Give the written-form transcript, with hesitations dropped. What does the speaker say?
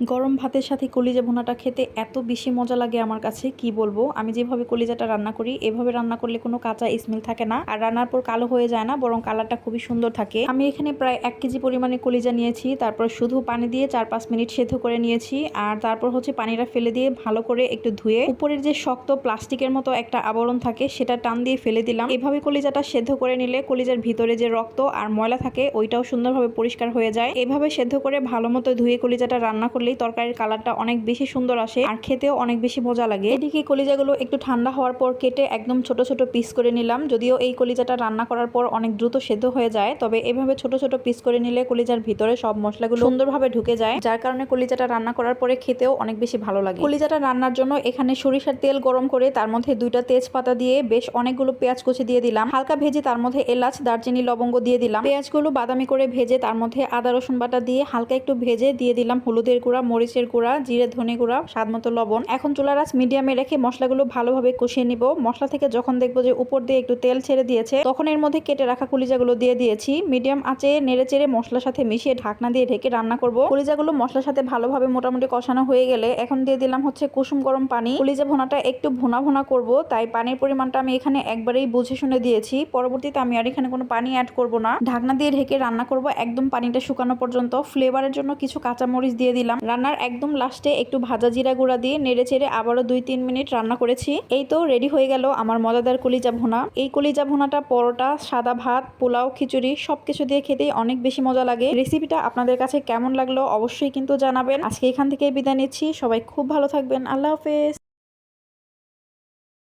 গরম ভাতের সাথে কলিজা ভুনাটা খেতে এত বেশি মজা লাগে আমার কাছে, কি বলবো। আমি যেভাবে কলিজাটা রান্না করি এভাবে রান্না করলে কোনো কাঁচা স্মেল থাকে না, আর রান্নার পর কালো হয়ে যায় না, বরং কালারটা খুবই সুন্দর থাকে। আমি এখানে প্রায় 1 কেজি পরিমাণে কলিজা নিয়েছি, তারপর শুধু পানি দিয়ে 4-5 মিনিট সেদ্ধ করে নিয়েছি। আর তারপর পানিটা ফেলে দিয়ে ভালো করে একটু ধুয়ে উপরের যে শক্ত প্লাস্টিকের মতো একটা আবরণ থাকে সেটা টান দিয়ে ফেলে দিলাম। এভাবে কলিজাটা সেদ্ধ করে নিলে কলিজার ভিতরে যে রক্ত আর ময়লা থাকে ওইটাও সুন্দরভাবে পরিষ্কার হয়ে যায়। এভাবে সেদ্ধ করে ভালো মতো ধুয়ে কলিজাটা রান্না করলেই তরকারির কালারটা অনেক বেশি সুন্দর আসে আর খেতেও অনেক বেশি মজা লাগে। এদিকে কলিজাগুলো একটু ঠান্ডা হওয়ার পর কেটে একদম ছোট ছোট পিস করে নিলাম। যদিও এই কলিজাটা রান্না করার পর অনেক দ্রুত সেদ্ধ হয়ে যায়, তবে এভাবে ছোট ছোট পিস করে নিলে কলিজার ভিতরে সব মশলাগুলো সুন্দরভাবে ঢুকে যায়, যার কারণে কলিজাটা রান্না করার পরে খেতেও অনেক বেশি ভালো লাগে। কলিজাটা রান্নার জন্য এখানে সরিষার তেল গরম করে তার মধ্যে 2টা তেজপাতা দিয়ে বেশ অনেকগুলো পেঁয়াজ কুচি দিয়ে দিলাম। হালকা ভেজে তার মধ্যে এলাচ, দারচিনি, লবঙ্গ দিয়ে দিলাম। পেঁয়াজগুলো বাদামি করে ভেজে তার মধ্যে আদা রসুন বাটা দিয়ে হালকা একটু ভেজে দিয়ে দিলাম হলুদের গুঁড়া, মরিচের গুঁড়া, জিরে ধনে গুঁড়া, স্বাদ মতো লবণ। এখন চুলার আঁচ মিডিয়ামে রেখে মশলাগুলো ভালোভাবে কষিয়ে নিব। মশলা থেকে যখন দেখবো যে উপর দিয়ে একটু তেল ছেড়ে দিয়েছে তখন এর মধ্যে কেটে রাখা কলিজাগুলো দিয়ে দিয়েছি। মিডিয়াম আঁচে নেড়ে চেড়ে মশলার সাথে মিশিয়ে ঢাকনা দিয়ে ঢেকে রান্না করব। কলিজাগুলো মশলার সাথে ভালোভাবে মোটামুটি কষানো হয়ে গেলে এখন দিয়ে দিলাম কুসুম গরম পানি। কলিজা ভুনাটা একটু ভুনা ভুনা করব, তাই পানির পরিমাণটা আমি এখানে একবারেই বুঝে শুনে দিয়েছি। পরবর্তীতে আমি আর এখানে কোনো পানি অ্যাড করব না, ঢাকনা দিয়ে ঢেকে রান্না করব একদম পানিটা শুকানো পর্যন্ত। ফ্লেভারের জন্য কিছু কাঁচামরিচ দিয়ে দিলাম। রান্নার একদম লাস্টে একটু ভাজা জিরা গুঁড়া দিয়ে নেড়ে চেড়ে আবারও 2-3 মিনিট রান্না করেছি। এই তো রেডি হয়ে গেল আমার মজাদার কলিজা ভুনা। এই কলিজা ভুনাটা পরোটা, সাদা ভাত, পোলাও, খিচুড়ি সবকিছু দিয়ে খেতেই অনেক বেশি মজা লাগে। রেসিপিটা আপনাদের কাছে কেমন লাগলো অবশ্যই কিন্তু জানাবেন। আজকে এখান থেকে বিদায় নিচ্ছি, সবাই খুব ভালো থাকবেন। আল্লাহ হাফেজ।